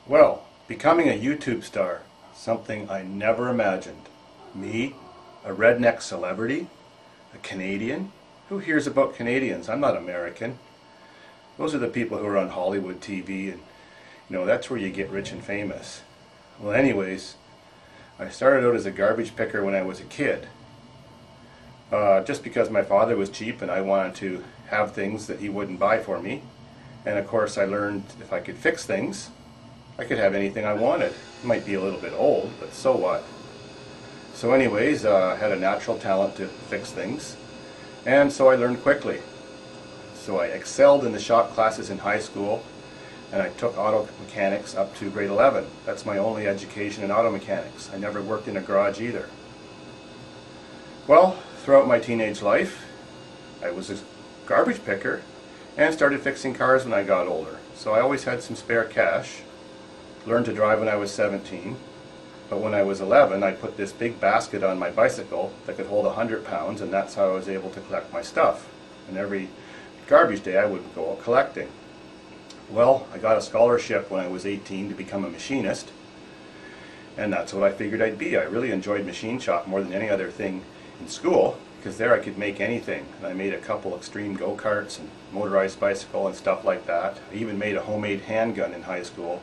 Well, becoming a YouTube star, something I never imagined. Me, a redneck celebrity, a Canadian? Who hears about Canadians? I'm not American. Those are the people who are on Hollywood TV, and that's where you get rich and famous. Well, anyways, I started out as a garbage picker when I was a kid. Just because my father was cheap and I wanted to have things that he wouldn't buy for me. And of course I learned if I could fix things, I could have anything I wanted. It might be a little bit old, but so what? So anyways, I had a natural talent to fix things, and so I learned quickly. So I excelled in the shop classes in high school, and I took auto mechanics up to grade 11. That's my only education in auto mechanics. I never worked in a garage either. Well, throughout my teenage life, I was a garbage picker and started fixing cars when I got older. So I always had some spare cash. Learned to drive when I was 17, but when I was 11 I put this big basket on my bicycle that could hold 100 pounds, and that's how I was able to collect my stuff. And every garbage day I would go out collecting. Well, I got a scholarship when I was 18 to become a machinist, and that's what I figured I'd be. I really enjoyed machine shop more than any other thing in school, because there I could make anything. And I made a couple extreme go-karts and motorized bicycle and stuff like that. I even made a homemade handgun in high school,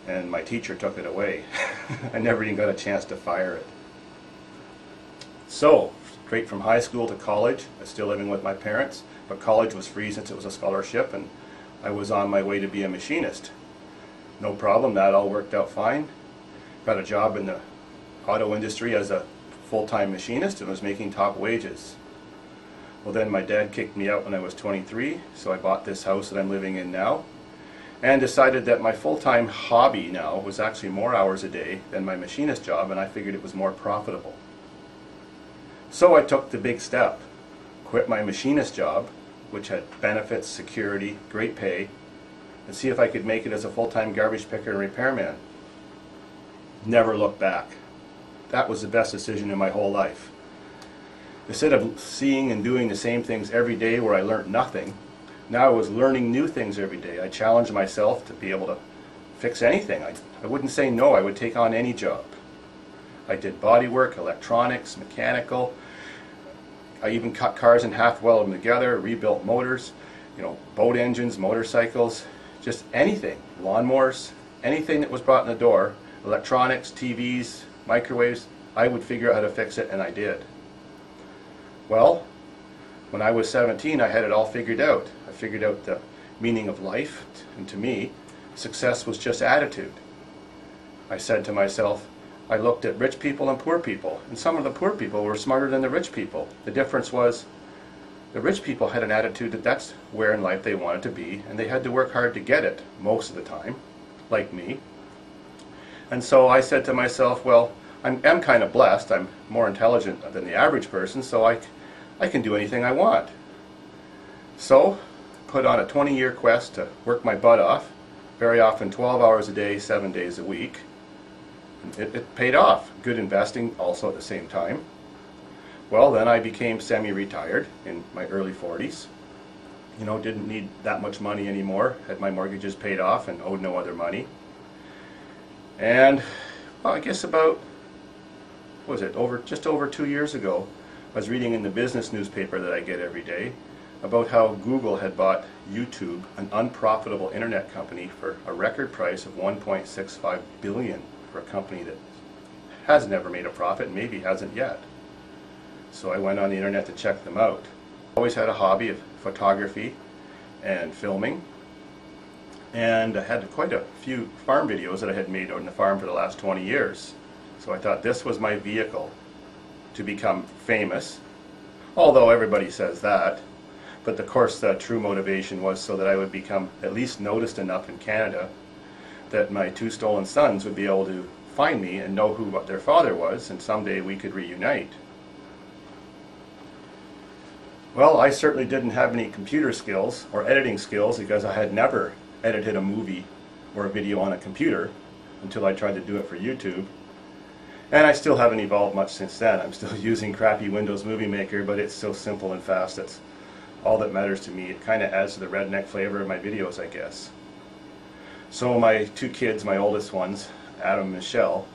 and my teacher took it away. I never even got a chance to fire it. So, straight from high school to college, I was still living with my parents, but college was free since it was a scholarship, and I was on my way to be a machinist. No problem, that all worked out fine. Got a job in the auto industry as a full-time machinist and was making top wages. Well, then my dad kicked me out when I was 23, so I bought this house that I'm living in now, and decided that my full-time hobby now was actually more hours a day than my machinist job, and I figured it was more profitable. So I took the big step, quit my machinist job, which had benefits, security, great pay, and see if I could make it as a full-time garbage picker and repairman. Never looked back. That was the best decision in my whole life. Instead of seeing and doing the same things every day where I learned nothing, now I was learning new things every day. I challenged myself to be able to fix anything. I wouldn't say no, I would take on any job. I did body work, electronics, mechanical. I even cut cars in half, welded them together, rebuilt motors, boat engines, motorcycles, just anything. Lawnmowers, anything that was brought in the door, electronics, TVs, microwaves, I would figure out how to fix it, and I did. Well, when I was 17, I had it all figured out. I figured out the meaning of life, and to me, success was just attitude. I said to myself, I looked at rich people and poor people, and some of the poor people were smarter than the rich people. The difference was the rich people had an attitude that that's where in life they wanted to be, and they had to work hard to get it most of the time, like me. And so I said to myself, well, I'm kind of blessed. I'm more intelligent than the average person, so I can do anything I want. So, put on a 20-year quest to work my butt off, very often 12 hours a day, 7 days a week. It paid off. Good investing also at the same time. Well, then I became semi-retired in my early 40s. Didn't need that much money anymore, had my mortgages paid off and owed no other money. And, well, I guess about, just over 2 years ago, I was reading in the business newspaper that I get every day about how Google had bought YouTube, an unprofitable internet company, for a record price of $1.65 billion for a company that has never made a profit and maybe hasn't yet. So I went on the internet to check them out. I always had a hobby of photography and filming, and I had quite a few farm videos that I had made on the farm for the last 20 years. So I thought this was my vehicle to become famous, although everybody says that. But of course the true motivation was so that I would become at least noticed enough in Canada that my two stolen sons would be able to find me and know who their father was, and someday we could reunite. Well, I certainly didn't have any computer skills or editing skills, because I had never edited a movie or a video on a computer until I tried to do it for YouTube. And I still haven't evolved much since then. I'm still using crappy Windows Movie Maker, but it's so simple and fast. That's all that matters to me. It kind of adds to the redneck flavor of my videos, I guess. So my two kids, my oldest ones, Adam and Michelle,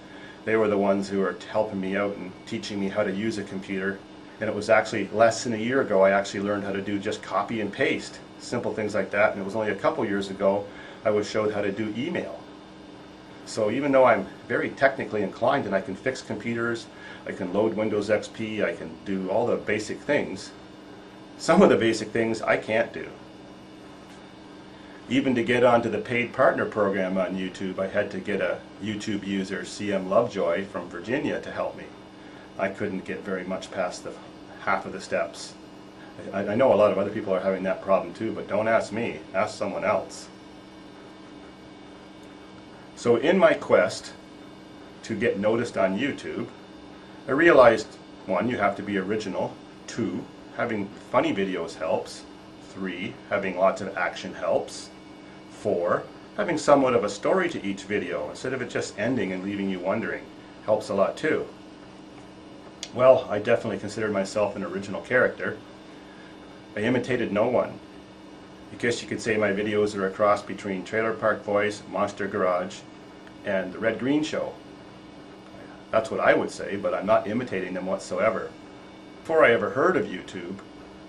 they were the ones who were helping me out and teaching me how to use a computer. And it was actually less than a year ago I actually learned how to do just copy and paste, simple things like that. And it was only a couple years ago I was showed how to do email. So even though I'm very technically inclined and I can fix computers, I can load Windows XP, I can do all the basic things, some of the basic things I can't do. Even to get onto the paid partner program on YouTube, I had to get a YouTube user, CM Lovejoy from Virginia, to help me. I couldn't get very much past the half of the steps. I know a lot of other people are having that problem too, but don't ask me, ask someone else. So in my quest to get noticed on YouTube, I realized, 1, you have to be original. 2, having funny videos helps. 3, having lots of action helps. 4, having somewhat of a story to each video instead of it just ending and leaving you wondering helps a lot too. Well, I definitely considered myself an original character. I imitated no one. I guess you could say my videos are a cross between Trailer Park Boys, Monster Garage, and The Red Green Show. That's what I would say, but I'm not imitating them whatsoever. Before I ever heard of YouTube,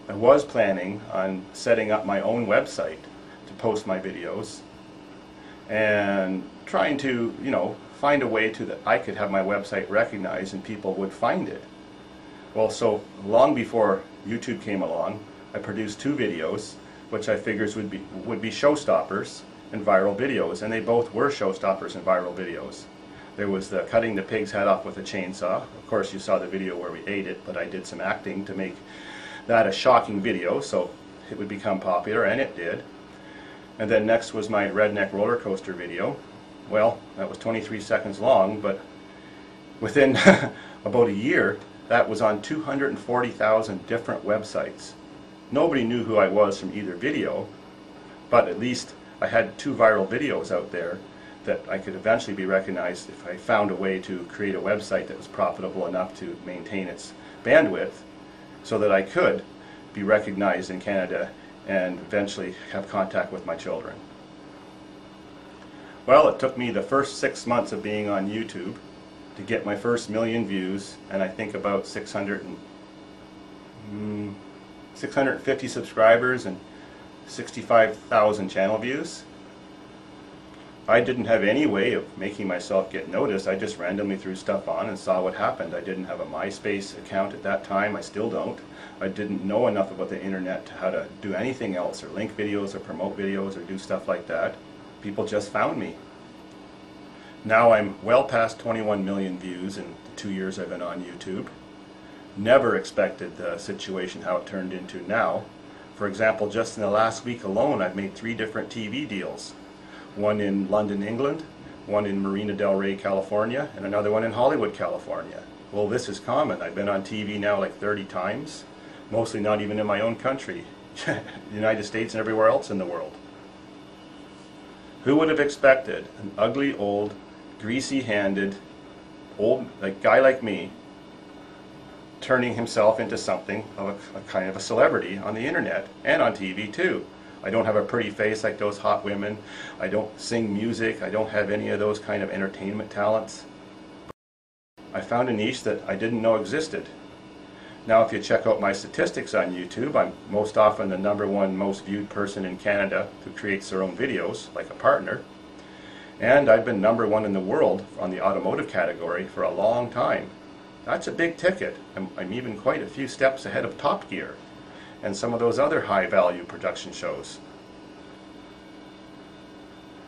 I was planning on setting up my own website to post my videos and trying to, find a way to that I could have my website recognized and people would find it. Well, so long before YouTube came along, I produced 2 videos which I figures would be showstoppers and viral videos, and they both were showstoppers and viral videos. There was the cutting the pig's head off with a chainsaw. Of course you saw the video where we ate it, but I did some acting to make that a shocking video so it would become popular, and it did. And then next was my redneck roller coaster video. Well, that was 23 seconds long, but within about a year that was on 240,000 different websites. Nobody knew who I was from either video, but at least I had 2 viral videos out there that I could eventually be recognized if I found a way to create a website that was profitable enough to maintain its bandwidth so that I could be recognized in Canada and eventually have contact with my children. Well, it took me the first 6 months of being on YouTube to get my first 1,000,000 views, and I think about 650 subscribers and 65,000 channel views. I didn't have any way of making myself get noticed. I just randomly threw stuff on and saw what happened. I didn't have a MySpace account at that time. I still don't. I didn't know enough about the internet to how to do anything else, or link videos or promote videos or do stuff like that. People just found me. Now I'm well past 21 million views in the 2 years I've been on YouTube. Never expected the situation how it turned into now. For example, just in the last week alone I've made 3 different TV deals. One in London, England, one in Marina Del Rey, California, and another one in Hollywood, California. Well, this is common. I've been on TV now like 30 times, mostly not even in my own country, the United States and everywhere else in the world. Who would have expected an ugly, old, greasy-handed, guy like me turning himself into something of a kind of a celebrity on the internet and on TV too? I don't have a pretty face like those hot women. I don't sing music. I don't have any of those kind of entertainment talents. I found a niche that I didn't know existed. Now if you check out my statistics on YouTube, I'm most often the #1 most viewed person in Canada who creates their own videos, like a partner. And I've been #1 in the world on the automotive category for a long time. That's a big ticket. I'm even quite a few steps ahead of Top Gear and some of those other high-value production shows.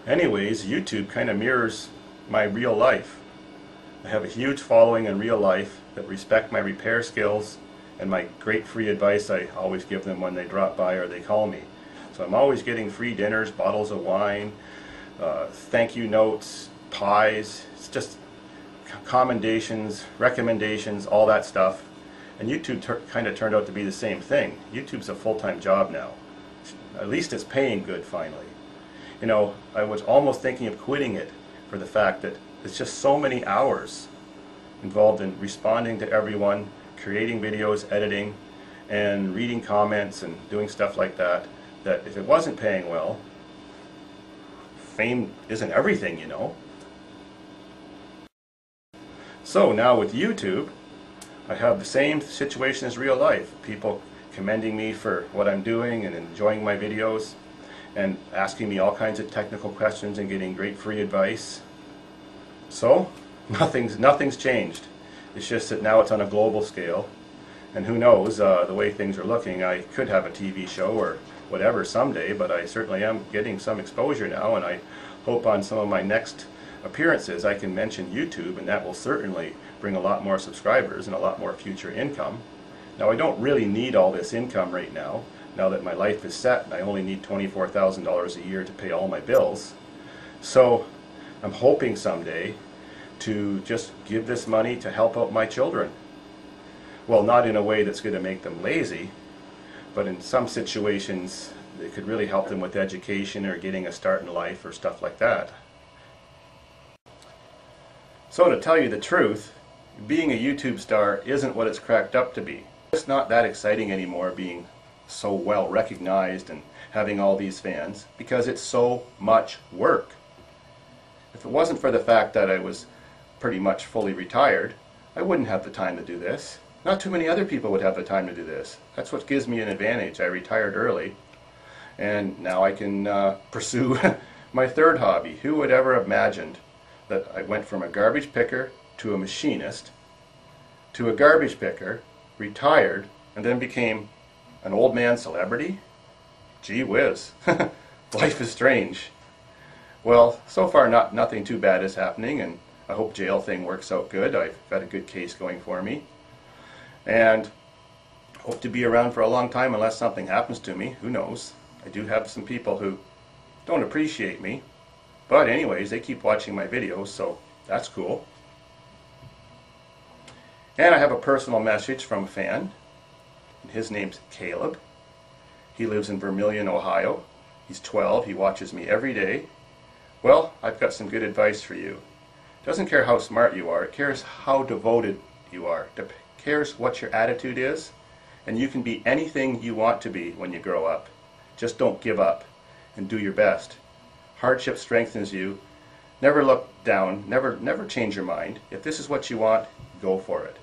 Anyways, YouTube kind of mirrors my real life. I have a huge following in real life that respect my repair skills and my great free advice I always give them when they drop by or they call me. So I'm always getting free dinners, bottles of wine, thank you notes, pies, it's just commendations, recommendations, all that stuff. And YouTube kind of turned out to be the same thing. YouTube's a full-time job now. At least it's paying good finally. I was almost thinking of quitting it for the fact that it's just so many hours involved in responding to everyone, creating videos, editing, and reading comments and doing stuff like that, that if it wasn't paying well, fame isn't everything, you know. So now with YouTube, I have the same situation as real life. People commending me for what I'm doing and enjoying my videos and asking me all kinds of technical questions and getting great free advice. So nothing's changed. It's just that now it's on a global scale, and who knows, the way things are looking, I could have a TV show or whatever someday, but I certainly am getting some exposure now, and I hope on some of my next appearances I can mention YouTube, and that will certainly bring a lot more subscribers and a lot more future income. Now, I don't really need all this income right now that my life is set and I only need $24,000 a year to pay all my bills. So I'm hoping someday to just give this money to help out my children. Well, not in a way that's going to make them lazy, but in some situations it could really help them with education or getting a start in life or stuff like that. So to tell you the truth, being a YouTube star isn't what it's cracked up to be. It's not that exciting anymore being so well recognized and having all these fans, because it's so much work. If it wasn't for the fact that I was pretty much fully retired, I wouldn't have the time to do this. Not too many other people would have the time to do this. That's what gives me an advantage. I retired early, and now I can pursue my third hobby. Who would ever have imagined that I went from a garbage picker to a machinist to a garbage picker, retired, and then became an old man celebrity? Gee whiz. Life is strange. Well, so far nothing too bad is happening, and I hope jail thing works out good. I've got a good case going for me, and hope to be around for a long time unless something happens to me. Who knows? I do have some people who don't appreciate me, but anyways, they keep watching my videos, so that's cool. And I have a personal message from a fan. His name's Caleb. He lives in Vermilion, Ohio. He's 12. He watches me every day. Well, I've got some good advice for you. It doesn't care how smart you are. It cares how devoted you are. It cares what your attitude is. And you can be anything you want to be when you grow up. Just don't give up and do your best. Hardship strengthens you. Never look down. Never change your mind. If this is what you want, go for it.